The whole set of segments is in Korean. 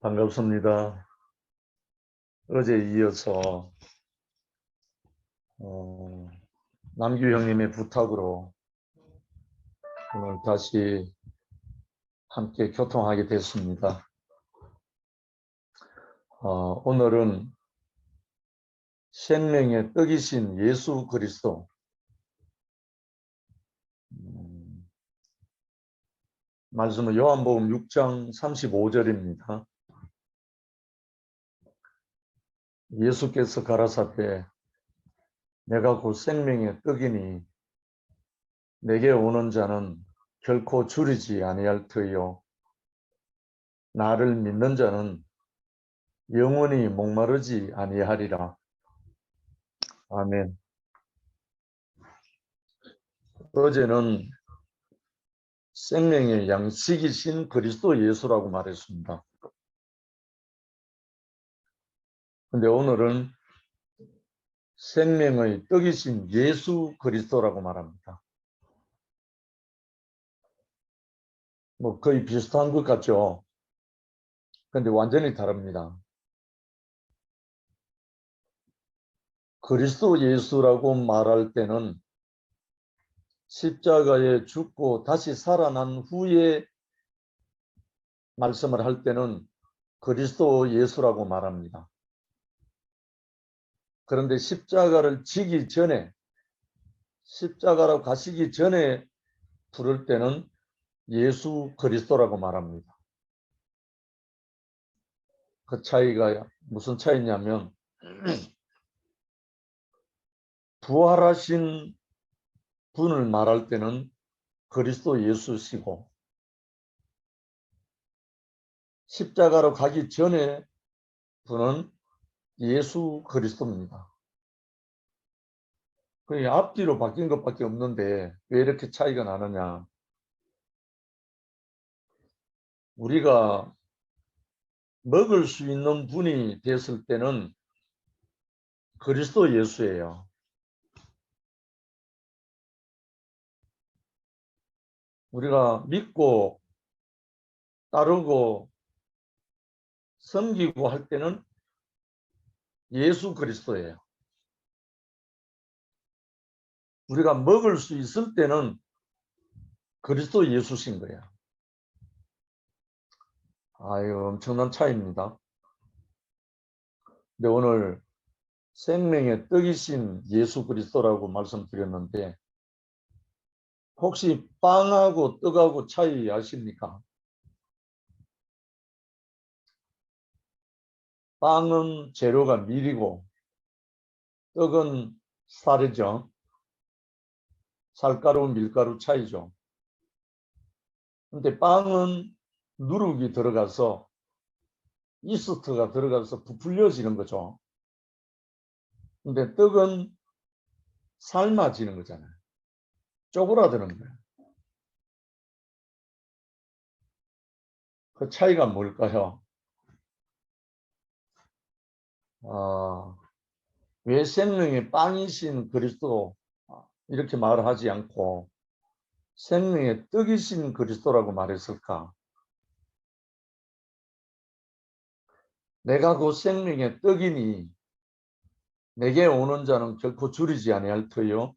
반갑습니다. 어제 이어서 남규 형님의 부탁으로 오늘 다시 함께 교통하게 됐습니다. 오늘은 생명의 떡이신 예수 그리스도, 말씀은 요한복음 6장 35절입니다. 예수께서 가라사대 내가 곧 생명의 떡이니 내게 오는 자는 결코 줄이지 아니할 터이요 나를 믿는 자는 영원히 목마르지 아니하리라. 아멘. 어제는 생명의 양식이신 그리스도 예수라고 말했습니다. 근데 오늘은 생명의 떡이신 예수 그리스도라고 말합니다. 뭐 거의 비슷한 것 같죠? 근데 완전히 다릅니다. 그리스도 예수라고 말할 때는 십자가에 죽고 다시 살아난 후에 말씀을 할 때는 그리스도 예수라고 말합니다. 그런데 십자가를 지기 전에, 십자가로 가시기 전에 부를 때는 예수 그리스도라고 말합니다. 그 차이가 무슨 차이냐면 부활하신 분을 말할 때는 그리스도 예수시고 십자가로 가기 전에 분은 예수 그리스도입니다. 그게 앞뒤로 바뀐 것밖에 없는데 왜 이렇게 차이가 나느냐. 우리가 먹을 수 있는 분이 됐을 때는 그리스도 예수예요. 우리가 믿고 따르고 섬기고 할 때는 예수 그리스도예요. 우리가 먹을 수 있을 때는 그리스도 예수신 거예요. 아유, 엄청난 차이입니다. 근데 오늘 생명의 떡이신 예수 그리스도라고 말씀드렸는데 혹시 빵하고 떡하고 차이 아십니까? 빵은 재료가 밀이고 떡은 쌀이죠. 쌀가루, 밀가루 차이죠. 근데 빵은 누룩이 들어가서 이스트가 들어가서 부풀려지는 거죠. 근데 떡은 삶아지는 거잖아요. 쪼그라드는 거예요. 그 차이가 뭘까요? 왜 생명의 빵이신 그리스도 이렇게 말을 하지 않고 생명의 떡이신 그리스도라고 말했을까? 내가 그 생명의 떡이니 내게 오는 자는 결코 줄이지 아니할 터요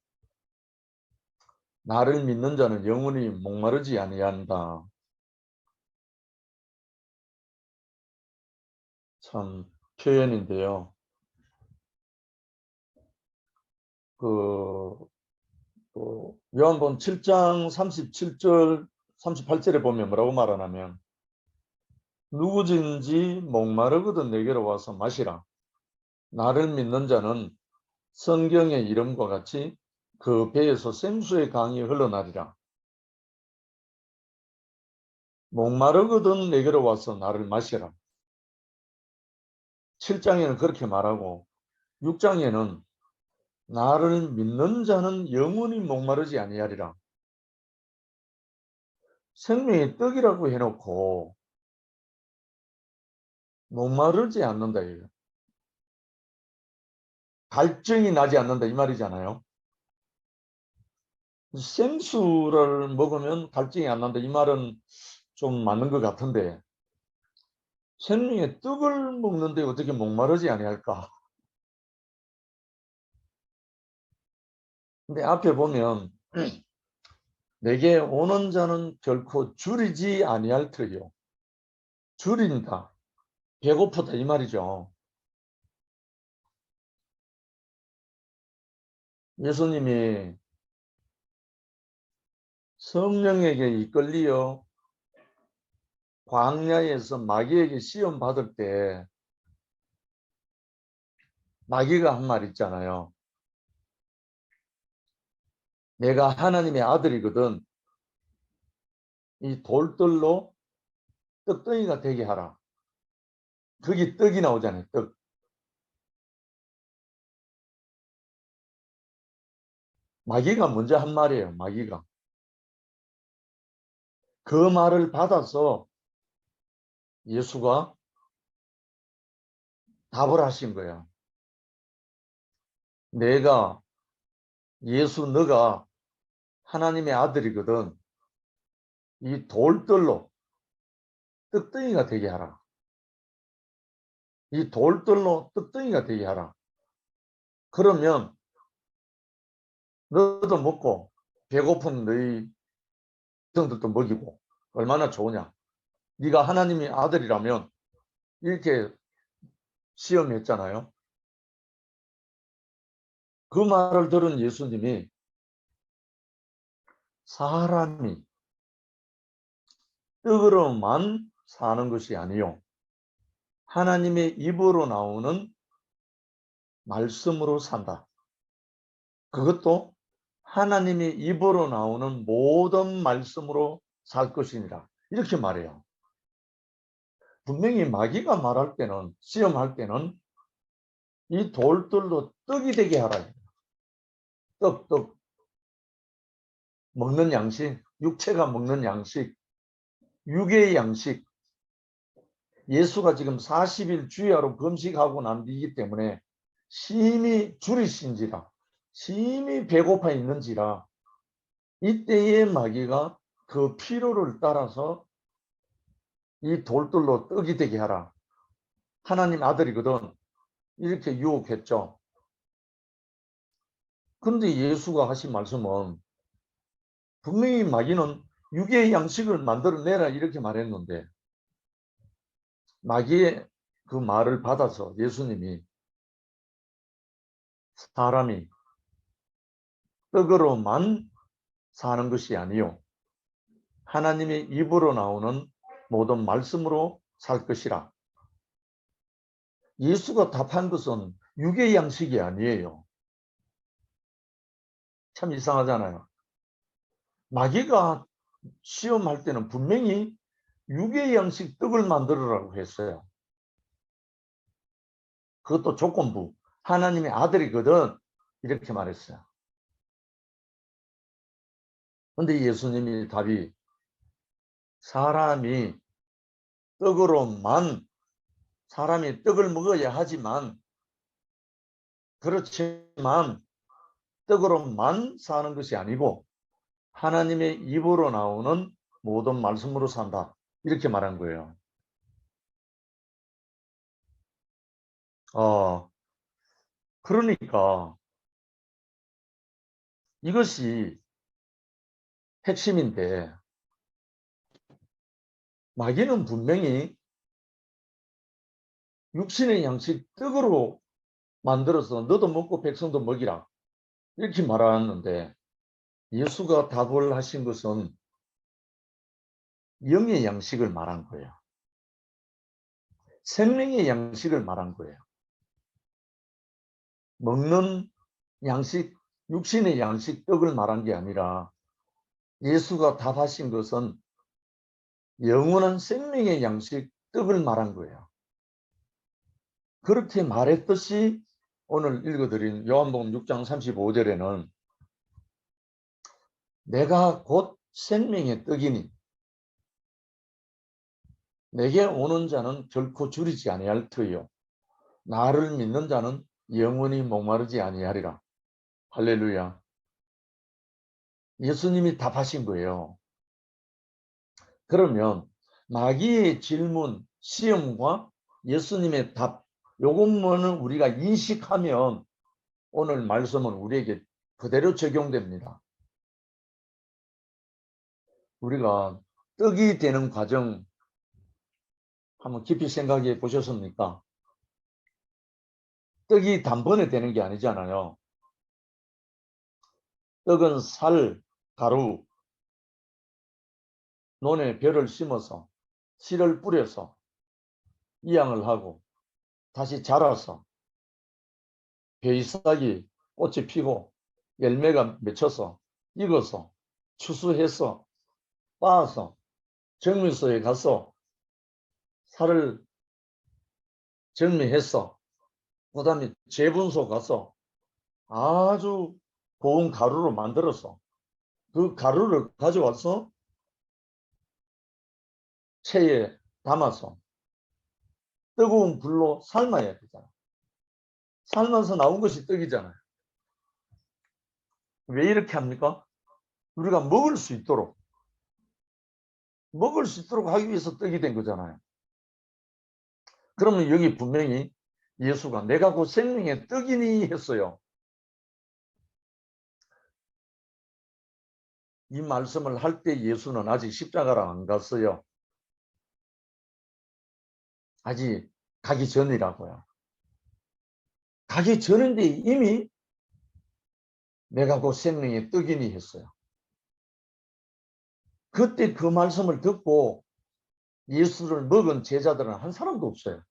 나를 믿는 자는 영원히 목마르지 아니한다. 참 표현인데요. 요한복음 7장 37절 38절에 보면 뭐라고 말하냐면 누구든지 목마르거든 내게로 와서 마시라. 나를 믿는 자는 성경의 이름과 같이 그 배에서 생수의 강이 흘러나리라. 목마르거든 내게로 와서 나를 마시라. 7장에는 그렇게 말하고 6장에는 나를 믿는 자는 영원히 목마르지 아니하리라. 생명의 떡이라고 해놓고 목마르지 않는다. 갈증이 나지 않는다 이 말이잖아요. 생수를 먹으면 갈증이 안 난다 이 말은 좀 맞는 것 같은데 생명의 떡을 먹는데 어떻게 목마르지 아니할까? 근데 앞에 보면 내게 오는 자는 결코 줄이지 아니할 터요. 줄인다. 배고프다 이 말이죠. 예수님이 성령에게 이끌리어 광야에서 마귀에게 시험 받을 때 마귀가 한 말 있잖아요. 내가 하나님의 아들이거든 이 돌들로 떡덩이가 되게 하라. 거기 떡이 나오잖아요. 떡. 마귀가 먼저 한 말이에요. 마귀가. 그 말을 받아서 예수가 답을 하신 거예요. 내가 예수 너가 하나님의 아들이거든 이 돌들로 떡덩이가 되게 하라. 이 돌들로 떡덩이가 되게 하라. 그러면 너도 먹고 배고픈 너희 형들도 먹이고 얼마나 좋으냐. 네가 하나님의 아들이라면 이렇게 시험했잖아요. 그 말을 들은 예수님이 사람이 떡으로만 사는 것이 아니요 하나님의 입으로 나오는 말씀으로 산다. 그것도 하나님의 입으로 나오는 모든 말씀으로 살 것이니라. 이렇게 말해요. 분명히 마귀가 말할 때는 시험할 때는 이 돌들로 떡이 되게 하라. 떡 먹는 양식, 육체가 먹는 양식, 육의 양식. 예수가 지금 40일 주야로 금식하고 난 뒤이기 때문에 심히 줄이신지라 심히 배고파 있는지라 이때의 마귀가 그 필요를 따라서 이 돌들로 떡이 되게 하라. 하나님 아들이거든. 이렇게 유혹했죠. 근데 예수가 하신 말씀은 분명히 마귀는 육의 양식을 만들어내라 이렇게 말했는데 마귀의 그 말을 받아서 예수님이 사람이 떡으로만 사는 것이 아니요 하나님의 입으로 나오는 모든 말씀으로 살 것이라. 예수가 답한 것은 육의 양식이 아니에요. 참 이상하잖아요. 마귀가 시험할 때는 분명히 육의 양식 떡을 만들으라고 했어요. 그것도 조건부. 하나님의 아들이거든. 이렇게 말했어요. 근데 예수님이 답이 사람이 떡으로만 사람이 떡을 먹어야 하지만 그렇지만 떡으로만 사는 것이 아니고 하나님의 입으로 나오는 모든 말씀으로 산다. 이렇게 말한 거예요. 그러니까 이것이 핵심인데 마귀는 분명히 육신의 양식 떡으로 만들어서 너도 먹고 백성도 먹이라 이렇게 말하는데 예수가 답을 하신 것은 영의 양식을 말한 거예요. 생명의 양식을 말한 거예요. 먹는 양식, 육신의 양식 떡을 말한 게 아니라 예수가 답하신 것은 영원한 생명의 양식 떡을 말한 거예요. 그렇게 말했듯이 오늘 읽어드린 요한복음 6장 35절에는 내가 곧 생명의 떡이니 내게 오는 자는 결코 줄이지 아니할 터요 나를 믿는 자는 영원히 목마르지 아니하리라. 할렐루야. 예수님이 답하신 거예요. 그러면 마귀의 질문, 시험과 예수님의 답, 요것만을 우리가 인식하면 오늘 말씀은 우리에게 그대로 적용됩니다. 우리가 떡이 되는 과정 한번 깊이 생각해 보셨습니까? 떡이 단번에 되는 게 아니잖아요. 떡은 살, 가루, 논에 벼를 심어서 씨를 뿌려서 이양을 하고 다시 자라서 벼이삭이 꽃이 피고 열매가 맺혀서 익어서 추수해서 빻아서 정미소에 가서 살을 정리해서 그 다음에 재분소 가서 아주 고운 가루로 만들어서 그 가루를 가져와서 체에 담아서 뜨거운 불로 삶아야 되잖아. 삶아서 나온 것이 떡이잖아요. 왜 이렇게 합니까? 우리가 먹을 수 있도록 하기 위해서 떡이 된 거잖아요. 그러면 여기 분명히 예수가 내가 곧 생명의 떡이니 했어요. 이 말씀을 할 때 예수는 아직 십자가를 안 갔어요. 아직 가기 전이라고요. 가기 전인데 이미 내가 곧 생명의 떡이니 했어요. 그때 그 말씀을 듣고 예수를 먹은 제자들은 한 사람도 없어요.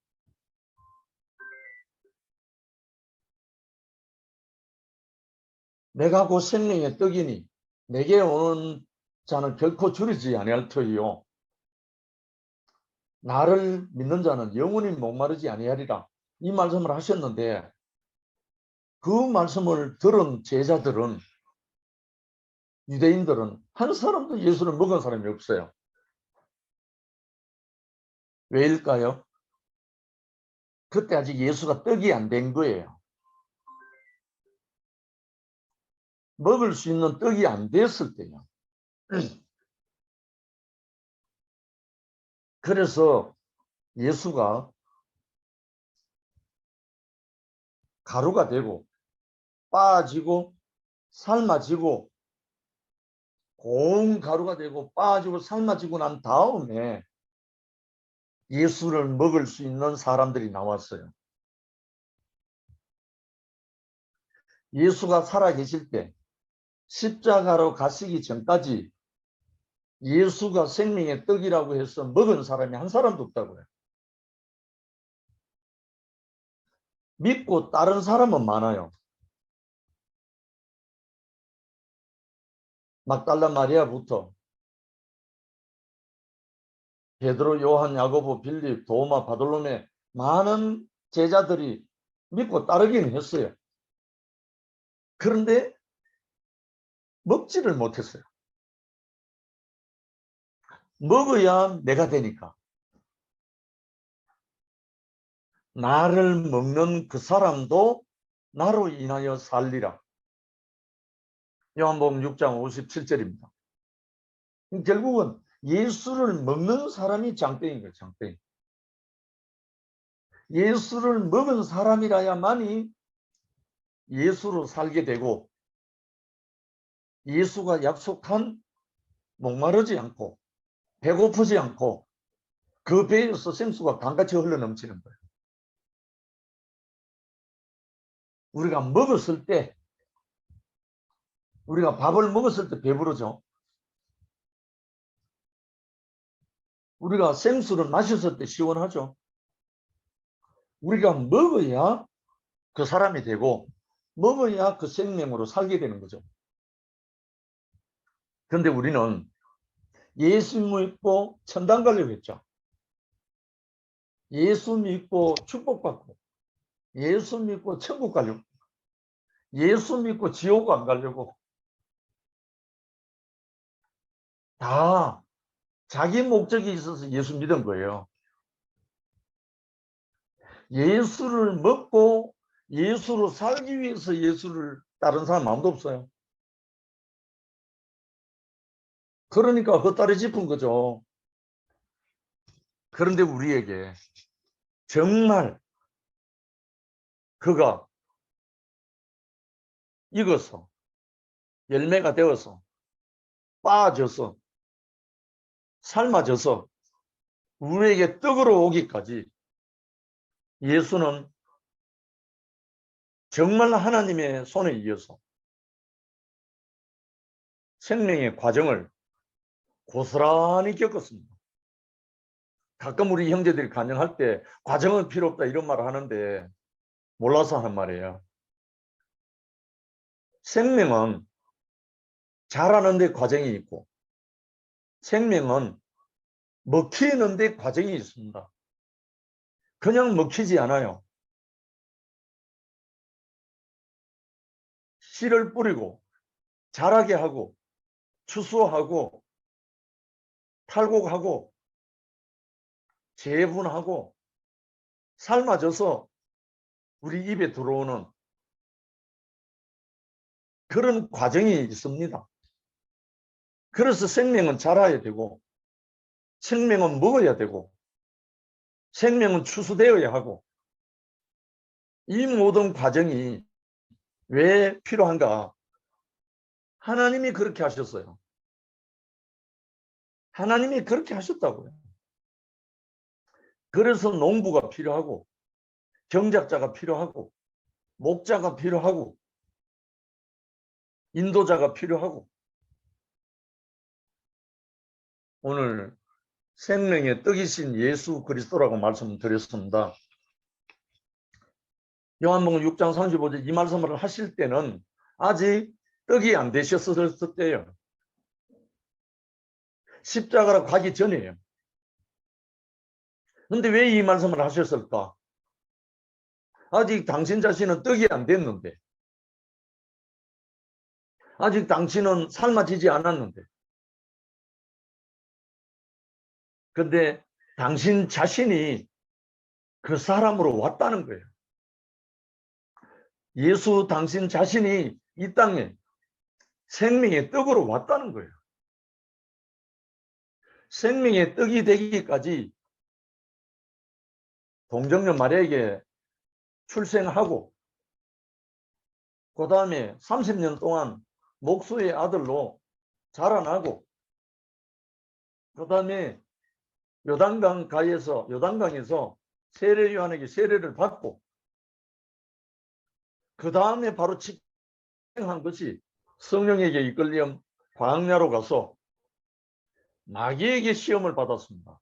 내가 곧 생명의 떡이니 내게 오는 자는 결코 줄이지 아니할 터이요. 나를 믿는 자는 영원히 목마르지 아니하리라. 이 말씀을 하셨는데 그 말씀을 들은 제자들은 유대인들은 한 사람도 예수를 먹은 사람이 없어요. 왜일까요? 그때 아직 예수가 떡이 안 된 거예요. 먹을 수 있는 떡이 안 됐을 때요. 그래서 예수가 가루가 되고 빻아지고 삶아지고 고운 가루가 되고 빻아지고 삶아지고 난 다음에 예수를 먹을 수 있는 사람들이 나왔어요. 예수가 살아계실 때 십자가로 가시기 전까지 예수가 생명의 떡이라고 해서 먹은 사람이 한 사람도 없다고요. 믿고 따른 사람은 많아요. 막달라 마리아부터 베드로, 요한, 야고보, 빌립, 도마, 바돌로메 많은 제자들이 믿고 따르기는 했어요. 그런데 먹지를 못했어요. 먹어야 내가 되니까. 나를 먹는 그 사람도 나로 인하여 살리라. 요한복음 6장 57절입니다. 결국은 예수를 먹는 사람이 장땡인 거예요. 장땡. 예수를 먹은 사람이라야만이 예수로 살게 되고 예수가 약속한 목마르지 않고 배고프지 않고 그 배에서 생수가 강같이 흘러넘치는 거예요. 우리가 먹었을 때 우리가 밥을 먹었을 때 배부르죠. 우리가 생수를 마셨을 때 시원하죠. 우리가 먹어야 그 사람이 되고 먹어야 그 생명으로 살게 되는 거죠. 그런데 우리는 예수 믿고 천당 가려고 했죠. 예수 믿고 축복받고 예수 믿고 천국 가려고 예수 믿고 지옥 안 가려고 다 자기 목적이 있어서 예수 믿은 거예요. 예수를 먹고 예수로 살기 위해서 예수를 따른 사람 아무도 없어요. 그러니까 헛다리 짚은 거죠. 그런데 우리에게 정말 그가 익어서 열매가 되어서 빻아져서 삶아져서 우리에게 떡으로 오기까지 예수는 정말 하나님의 손에 이어서 생명의 과정을 고스란히 겪었습니다. 가끔 우리 형제들이 간증할 때 과정은 필요 없다 이런 말을 하는데 몰라서 하는 말이에요. 생명은 자라는 데 과정이 있고 생명은 먹히는 데 과정이 있습니다. 그냥 먹히지 않아요. 씨를 뿌리고 자라게 하고 추수하고 탈곡하고 재분하고 삶아져서 우리 입에 들어오는 그런 과정이 있습니다. 그래서 생명은 자라야 되고 생명은 먹어야 되고 생명은 추수되어야 하고 이 모든 과정이 왜 필요한가? 하나님이 그렇게 하셨어요. 하나님이 그렇게 하셨다고요. 그래서 농부가 필요하고 경작자가 필요하고 목자가 필요하고 인도자가 필요하고 오늘 생명의 떡이신 예수 그리스도라고 말씀드렸습니다. 요한복음 6장 35절 이 말씀을 하실 때는 아직 떡이 안 되셨을 때예요. 십자가로 가기 전이에요. 그런데 왜 이 말씀을 하셨을까? 아직 당신 자신은 떡이 안 됐는데 아직 당신은 삶아지지 않았는데 근데 당신 자신이 그 사람으로 왔다는 거예요. 예수 당신 자신이 이 땅에 생명의 떡으로 왔다는 거예요. 생명의 떡이 되기까지 동정녀 마리아에게 출생하고 그 다음에 30년 동안 목수의 아들로 자라나고 그 다음에 요단강에서 세례 요한에게 세례를 받고 그 다음에 바로 직행한 것이 성령에게 이끌려 광야로 가서 마귀에게 시험을 받았습니다.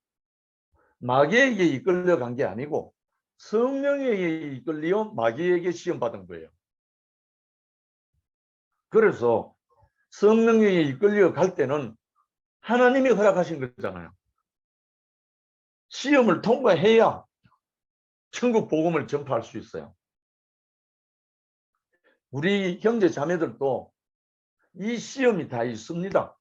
마귀에게 이끌려 간 게 아니고 성령에게 이끌려 마귀에게 시험 받은 거예요. 그래서 성령에게 이끌려 갈 때는 하나님이 허락하신 거잖아요. 시험을 통과해야 천국 복음을 전파할 수 있어요. 우리 형제 자매들도 이 시험이 다 있습니다.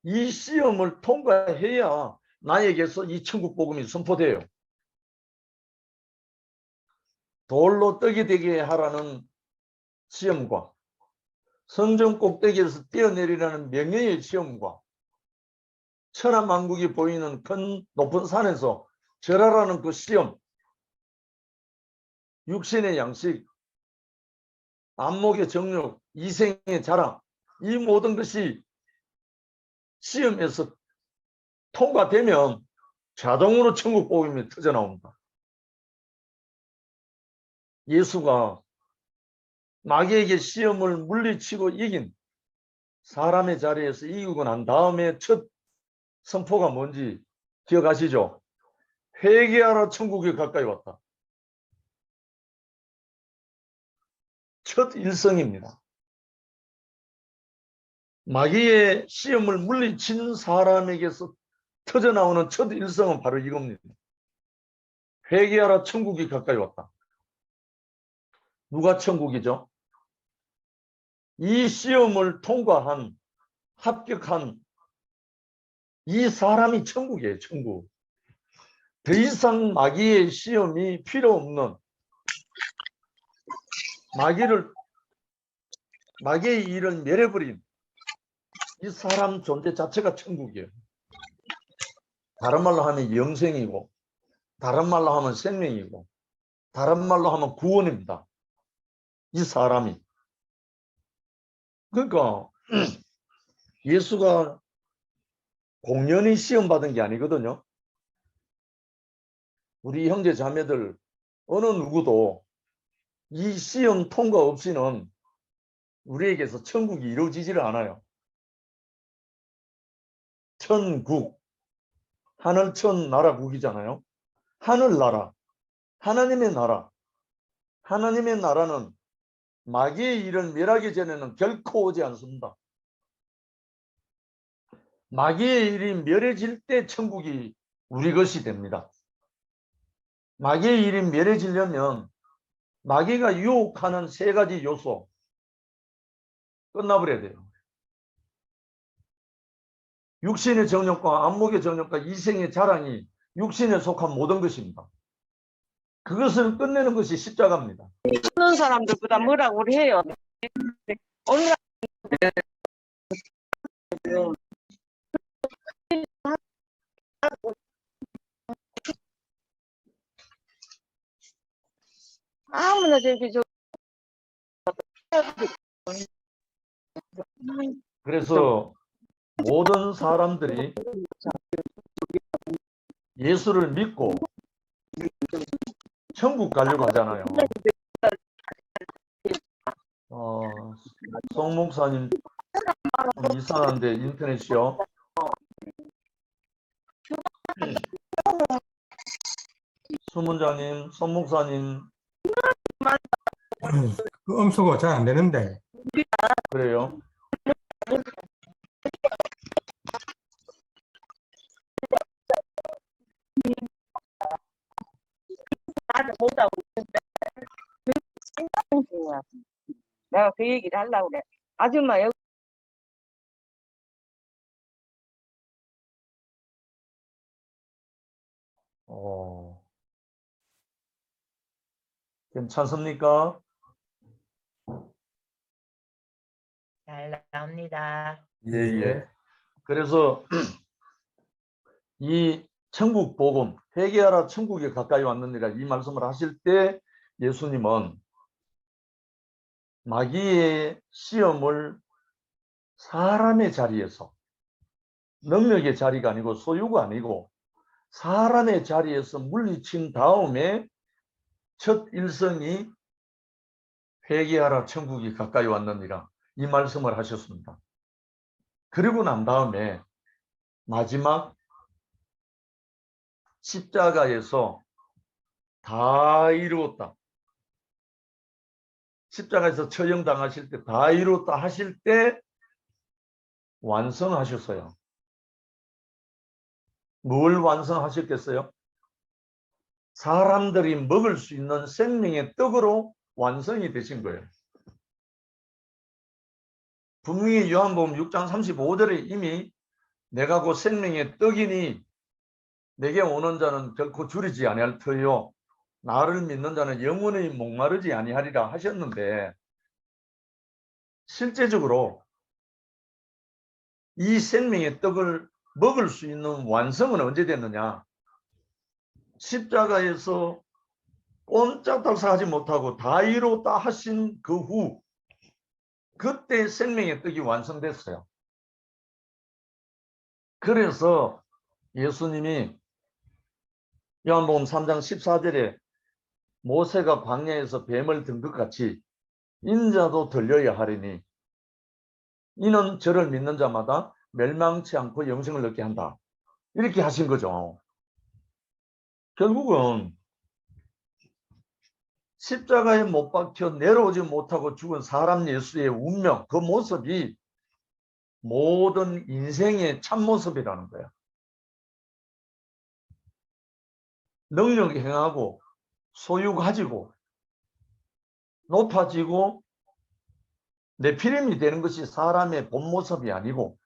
이 시험을 통과해야 나에게서 이 천국 복음이 선포돼요. 돌로 떡이 되게 하라는 시험과 성전 꼭대기에서 뛰어내리라는 명예의 시험과 천하만국이 보이는 큰 높은 산에서 절하라는 그 시험, 육신의 양식, 안목의 정욕, 이생의 자랑, 이 모든 것이 시험에서 통과되면 자동으로 천국 복음이 터져나옵니다. 예수가 마귀에게 시험을 물리치고 이긴 사람의 자리에서 이기고 난 다음에 첫 선포가 뭔지 기억하시죠? 회개하라, 천국이 가까이 왔다. 첫 일성입니다. 마귀의 시험을 물리친 사람에게서 터져나오는 첫 일성은 바로 이겁니다. 회개하라, 천국이 가까이 왔다. 누가 천국이죠? 이 시험을 통과한, 합격한 이 사람이 천국이에요. 천국. 더 이상 마귀의 시험이 필요 없는, 마귀의 일을 멸해버린 이 사람 존재 자체가 천국이에요. 다른 말로 하면 영생이고, 다른 말로 하면 생명이고, 다른 말로 하면 구원입니다. 이 사람이. 그러니까 예수가 공연히 시험 받은 게 아니거든요. 우리 형제 자매들 어느 누구도 이 시험 통과 없이는 우리에게서 천국이 이루어지지를 않아요. 천국, 하늘천 나라국이잖아요. 하늘나라, 하나님의 나라. 하나님의 나라는 마귀의 일을 멸하기 전에는 결코 오지 않습니다. 마귀의 일이 멸해질 때 천국이 우리 것이 됩니다. 마귀의 일이 멸해지려면 마귀가 유혹하는 세 가지 요소 끝나버려야 돼요. 육신의 정욕과 안목의 정욕과 이생의 자랑이 육신에 속한 모든 것입니다. 그것을 끝내는 것이 십자가입니다. 어떤 사람들보다 뭐라고 해요? 오늘 아무나 저기 저 그래서 모든 사람들이 예수를 믿고 천국 가려고 하잖아요. 송 목사님 좀 이상한데 인터넷이요. 수문장님, 송 목사님. 그 음수가 잘 안 되는데. 그래요? 내가 그 얘기를 하려고 그래. 아줌마 여기 괜찮습니까? 잘 나옵니다. 예. 그래서 이 천국 복음, 회개하라 천국이 가까이 왔느니라 이 말씀을 하실 때 예수님은 마귀의 시험을 사람의 자리에서, 능력의 자리가 아니고 소유가 아니고 사람의 자리에서 물리친 다음에 첫 일성이 회개하라 천국이 가까이 왔느니라 이 말씀을 하셨습니다. 그리고 난 다음에 마지막 십자가에서 다 이루었다. 십자가에서 처형당하실 때 다 이루었다 하실 때 완성하셨어요. 뭘 완성하셨겠어요? 사람들이 먹을 수 있는 생명의 떡으로 완성이 되신 거예요. 분명히 요한복음 6장 35절에 이미 내가 곧 생명의 떡이니 내게 오는 자는 결코 줄이지 아니할 터요 나를 믿는 자는 영원히 목마르지 아니하리라 하셨는데 실제적으로 이 생명의 떡을 먹을 수 있는 완성은 언제 됐느냐? 십자가에서 꼼짝달싹하지 못하고 다 이루었다 하신 그 후 그때 생명의 떡이 완성됐어요. 그래서 예수님이 요한복음 3장 14절에 모세가 광야에서 뱀을 든 것 같이 인자도 들려야 하리니 이는 저를 믿는 자마다 멸망치 않고 영생을 얻게 한다. 이렇게 하신 거죠. 결국은 십자가에 못 박혀 내려오지 못하고 죽은 사람 예수의 운명, 그 모습이 모든 인생의 참모습이라는 거야. 능력 행하고 소유 가지고 높아지고 네피림이 되는 것이 사람의 본 모습이 아니고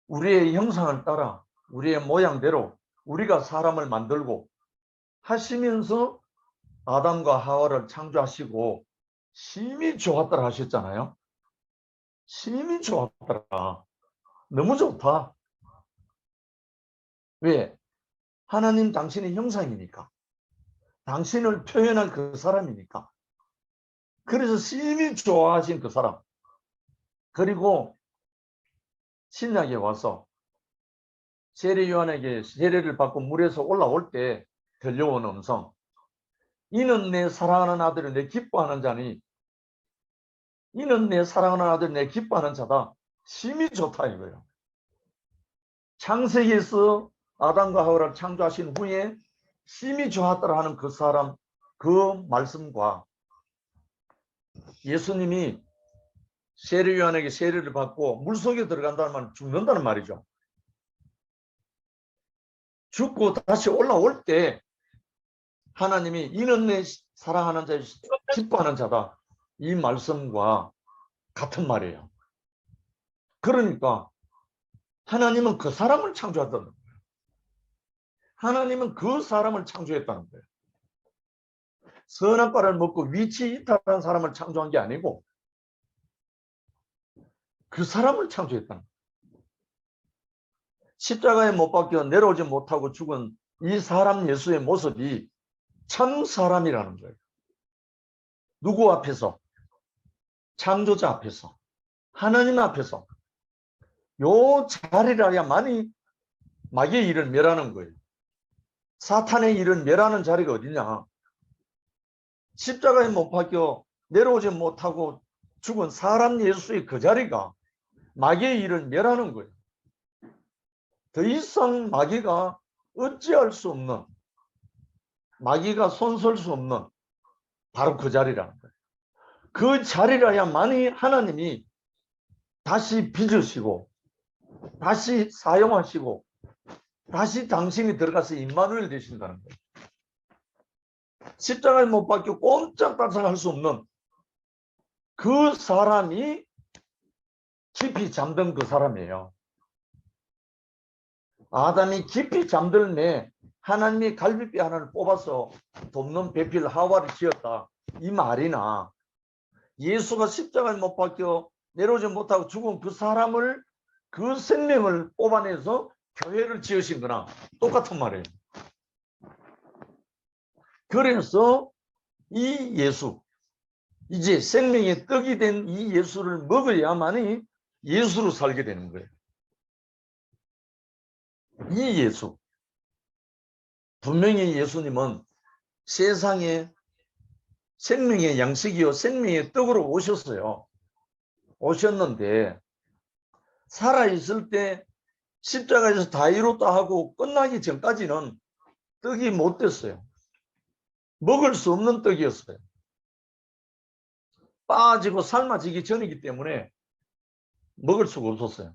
우리의 형상을 따라 우리의 모양대로 우리가 사람을 만들고 하시면서 아담과 하와를 창조하시고 심히 좋았더라 하셨잖아요. 심히 좋았더라. 너무 좋다. 왜? 하나님 당신의 형상이니까. 당신을 표현할 그 사람이니까. 그래서 심히 좋아하신 그 사람. 그리고 신약에 와서 세례 요한에게 세례를 받고 물에서 올라올 때 들려온 음성. 이는 내 사랑하는 아들을 내 기뻐하는 자니, 이는 내 사랑하는 아들 내 기뻐하는 자다. 심히 좋다 이거예요. 창세기에서 아담과 하와를 창조하신 후에 심히 좋았더라 하는 그 사람, 그 말씀과 예수님이 세례 요한에게 세례를 받고 물속에 들어간다는 말은 죽는다는 말이죠. 죽고 다시 올라올 때 하나님이 이는 내 사랑하는 자, 기뻐하는 자다. 이 말씀과 같은 말이에요. 그러니까 하나님은 그 사람을 창조했다는 거예요. 하나님은 그 사람을 창조했다는 거예요. 선악과를 먹고 위치 이탈한 사람을 창조한 게 아니고 그 사람을 창조했다는 거예요. 십자가에 못 박혀 내려오지 못하고 죽은 이 사람 예수의 모습이 참 사람이라는 거예요. 누구 앞에서? 창조자 앞에서, 하나님 앞에서. 요 자리라야만이 마귀의 일을 멸하는 거예요. 사탄의 일을 멸하는 자리가 어디냐? 십자가에 못 박혀 내려오지 못하고 죽은 사람 예수의 그 자리가 마귀의 일을 멸하는 거예요. 더 이상 마귀가 어찌할 수 없는, 마귀가 손설 수 없는 바로 그 자리라는 거예요. 그 자리라야만이 하나님이 다시 빚으시고 다시 사용하시고 다시 당신이 들어가서 임마누엘 되신다는 거예요. 십자가에 못 박혀 꼼짝달싹 할 수 없는 그 사람이 깊이 잠든 그 사람이에요. 아담이 깊이 잠들매 하나님이 갈비뼈 하나를 뽑아서 돕는 배필 하와를 지었다. 이 말이나 예수가 십자가에 못 박혀 내려오지 못하고 죽은 그 사람을, 그 생명을 뽑아내서 교회를 지으신 거나 똑같은 말이에요. 그래서 이 예수, 이제 생명의 떡이 된 이 예수를 먹어야만이 예수로 살게 되는 거예요. 이 예수, 분명히 예수님은 세상에 생명의 양식이요 생명의 떡으로 오셨어요. 오셨는데 살아있을 때 십자가에서 다 이뤘다 하고 끝나기 전까지는 떡이 못 됐어요. 먹을 수 없는 떡이었어요. 빠지고 삶아지기 전이기 때문에 먹을 수가 없었어요.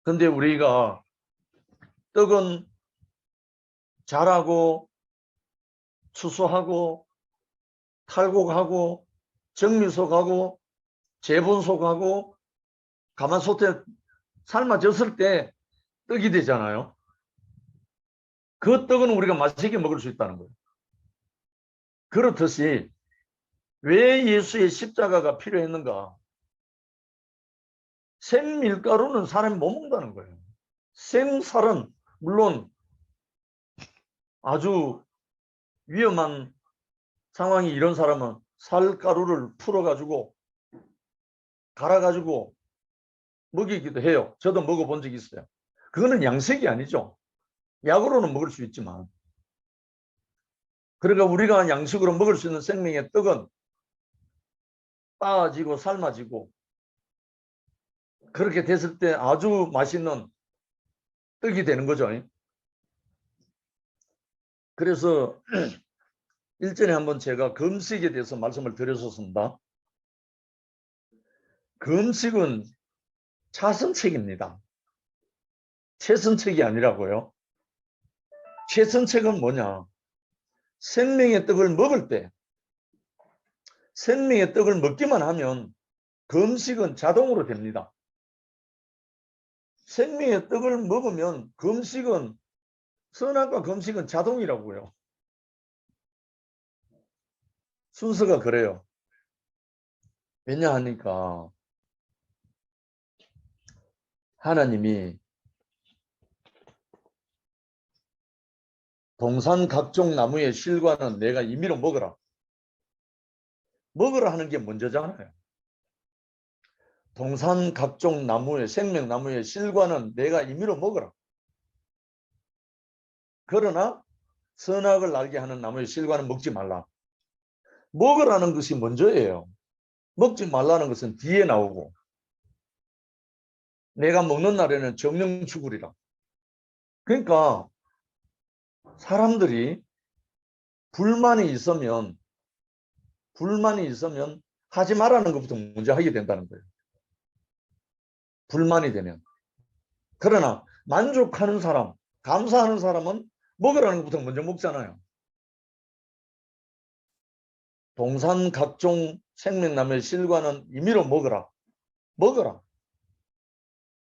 근데 우리가 떡은 자라고 추수하고 탈곡하고 정미소하고 재분소하고 가마솥에 삶아졌을 때 떡이 되잖아요. 그 떡은 우리가 맛있게 먹을 수 있다는 거예요. 그렇듯이 왜 예수의 십자가가 필요했는가? 생밀가루는 사람이 못 먹는다는 거예요. 생살은 물론 아주 위험한 상황이 이런 사람은 살가루를 풀어가지고 갈아가지고 먹이기도 해요. 저도 먹어본 적이 있어요. 그거는 양식이 아니죠. 약으로는 먹을 수 있지만. 그러니까 우리가 양식으로 먹을 수 있는 생명의 떡은 빻아지고 삶아지고 그렇게 됐을 때 아주 맛있는 떡이 되는 거죠. 그래서 일전에 한번 제가 금식에 대해서 말씀을 드렸었습니다. 금식은 차선책입니다. 최선책이 아니라고요. 최선책은 뭐냐? 생명의 떡을 먹을 때, 생명의 떡을 먹기만 하면 금식은 자동으로 됩니다. 생명의 떡을 먹으면 금식은, 선악과 금식은 자동이라고요. 순서가 그래요. 왜냐하니까 하나님이 동산 각종 나무의 실과는 내가 임의로 먹으라. 먹으라 하는 게 먼저잖아요. 동산 각종 나무의 생명나무의 실과는 내가 임의로 먹으라. 그러나 선악을 알게 하는 나무의 실과는 먹지 말라. 먹으라는 것이 먼저예요. 먹지 말라는 것은 뒤에 나오고, 내가 먹는 날에는 정령 죽으리라. 그러니까 사람들이 불만이 있으면 하지 말라는 것부터 먼저 하게 된다는 거예요. 불만이 되면. 그러나 만족하는 사람, 감사하는 사람은 먹으라는 것부터 먼저 먹잖아요. 동산 각종 생명나무의 실과는 임의로 먹으라. 먹어라.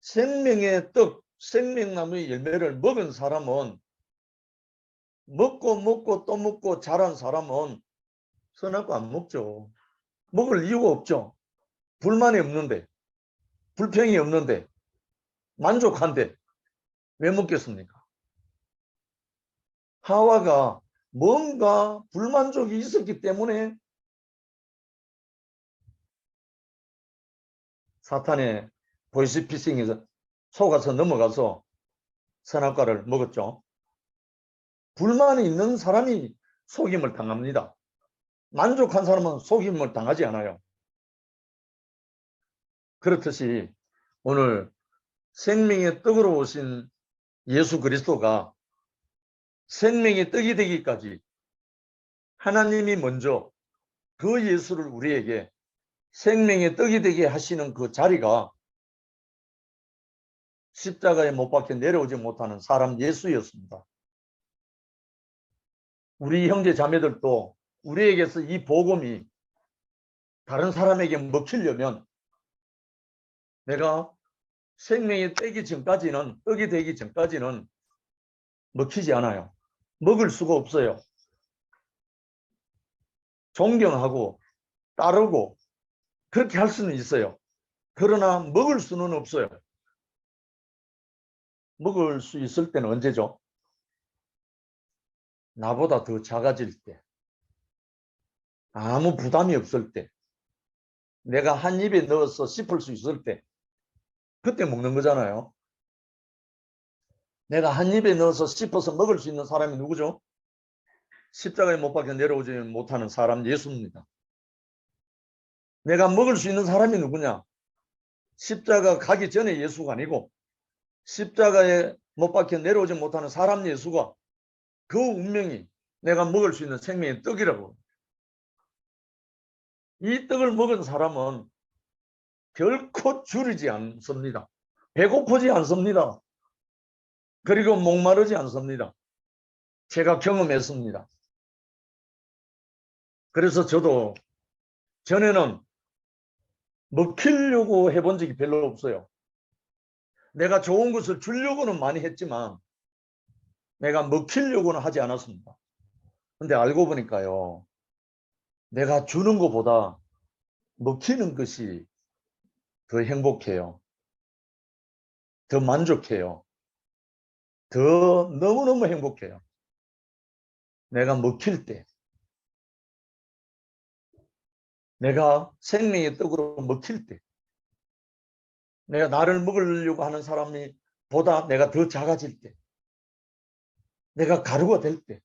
생명의 떡, 생명나무의 열매를 먹은 사람은, 먹고 또 먹고 자란 사람은 선악과 안 먹죠. 먹을 이유가 없죠. 불만이 없는데, 불평이 없는데, 만족한데 왜 먹겠습니까? 하와가 뭔가 불만족이 있었기 때문에 사탄의 보이스피싱에서 속아서 넘어가서 선악과를 먹었죠. 불만이 있는 사람이 속임을 당합니다. 만족한 사람은 속임을 당하지 않아요. 그렇듯이 오늘 생명의 떡으로 오신 예수 그리스도가 생명의 떡이 되기까지 하나님이 먼저 그 예수를 우리에게 생명의 떡이 되게 하시는 그 자리가 십자가에 못 박혀 내려오지 못하는 사람 예수였습니다. 우리 형제 자매들도 우리에게서 이 복음이 다른 사람에게 먹히려면 내가 생명이 떡이 되기 전까지는 먹히지 않아요. 먹을 수가 없어요. 존경하고 따르고 그렇게 할 수는 있어요. 그러나 먹을 수는 없어요. 먹을 수 있을 때는 언제죠? 나보다 더 작아질 때, 아무 부담이 없을 때, 내가 한 입에 넣어서 씹을 수 있을 때, 그때 먹는 거잖아요. 내가 한 입에 넣어서 씹어서 먹을 수 있는 사람이 누구죠? 십자가에 못 박혀 내려오지 못하는 사람 예수입니다. 내가 먹을 수 있는 사람이 누구냐? 십자가 가기 전에 예수가 아니고 십자가에 못 박혀 내려오지 못하는 사람 예수가 그 운명이 내가 먹을 수 있는 생명의 떡이라고. 이 떡을 먹은 사람은 결코 줄이지 않습니다. 배고프지 않습니다. 그리고 목마르지 않습니다. 제가 경험했습니다. 그래서 저도 전에는 먹히려고 해본 적이 별로 없어요. 내가 좋은 것을 주려고는 많이 했지만 내가 먹히려고는 하지 않았습니다. 근데 알고 보니까요, 내가 주는 것보다 먹히는 것이 더 행복해요. 더 만족해요. 더 너무너무 행복해요. 내가 먹힐 때, 내가 생명의 떡으로 먹힐 때, 내가 나를 먹으려고 하는 사람이 보다 내가 더 작아질 때, 내가 가루가 될 때,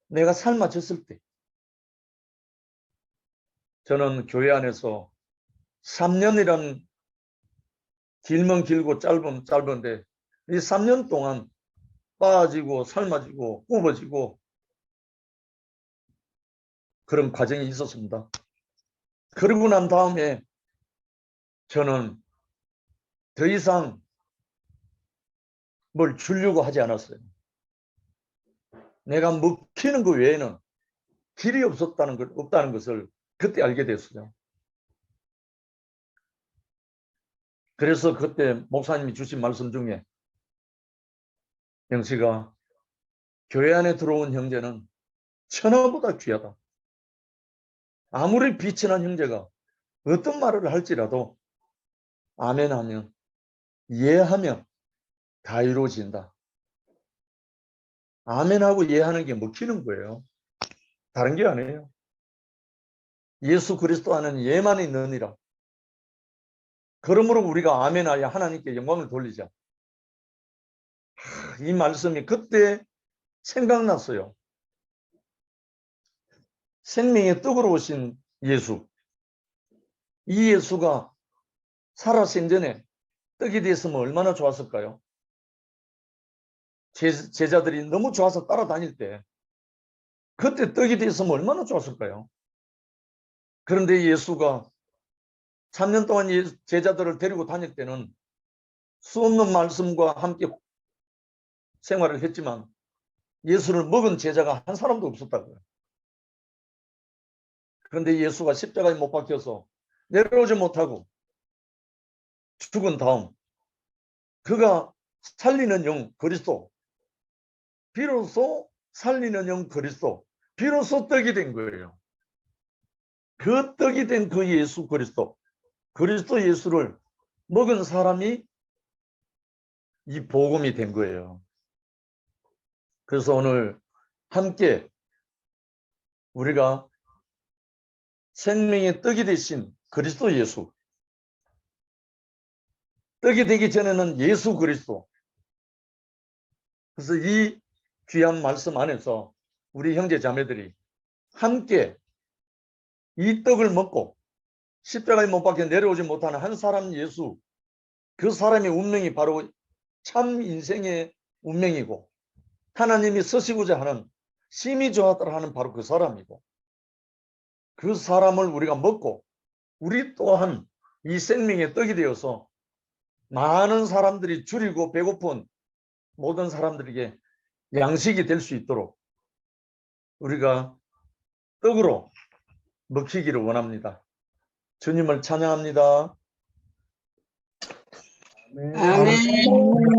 내가 삶아졌을 때. 저는 교회 안에서 3년이란 길면 길고 짧으면 짧은데 이 3년 동안 빠지고 삶아지고 굽어지고 그런 과정이 있었습니다. 그러고 난 다음에 저는 더 이상 뭘 주려고 하지 않았어요. 내가 먹히는 것 외에는 길이 없다는 것을 그때 알게 됐어요. 그래서 그때 목사님이 주신 말씀 중에 영식아, 교회 안에 들어온 형제는 천하보다 귀하다. 아무리 비천한 형제가 어떤 말을 할지라도 아멘하면 이해하면 다 이루어진다. 아멘하고 예하는 게 먹히는 거예요. 다른 게 아니에요. 예수 그리스도 하는 예만 있느니라. 그러므로 우리가 아멘하여 하나님께 영광을 돌리자. 이 말씀이 그때 생각났어요. 생명의 떡으로 오신 예수. 이 예수가 살아 생전에 떡이 됐으면 얼마나 좋았을까요? 제자들이 너무 좋아서 따라다닐 때 그때 떡이 됐으면 얼마나 좋았을까요? 그런데 예수가 3년 동안 제자들을 데리고 다닐 때는 수없는 말씀과 함께 생활을 했지만 예수를 먹은 제자가 한 사람도 없었다고요. 그런데 예수가 십자가에 못 박혀서 내려오지 못하고 죽은 다음 그가 살리는 영 그리스도, 비로소 살리는 영 그리스도, 비로소 떡이 된 거예요. 그 떡이 된 그 예수 그리스도, 그리스도 예수를 먹은 사람이 이 복음이 된 거예요. 그래서 오늘 함께 우리가 생명의 떡이 되신 그리스도 예수, 떡이 되기 전에는 예수 그리스도. 그래서 이 귀한 말씀 안에서 우리 형제 자매들이 함께 이 떡을 먹고 십자가에 못 박혀 내려오지 못하는 한 사람 예수, 그 사람의 운명이 바로 참 인생의 운명이고 하나님이 쓰시고자 하는 심히 좋았더라 하는 바로 그 사람이고, 그 사람을 우리가 먹고 우리 또한 이 생명의 떡이 되어서 많은 사람들이 줄이고 배고픈 모든 사람들에게 양식이 될 수 있도록 우리가 떡으로 먹히기를 원합니다. 주님을 찬양합니다. 아멘.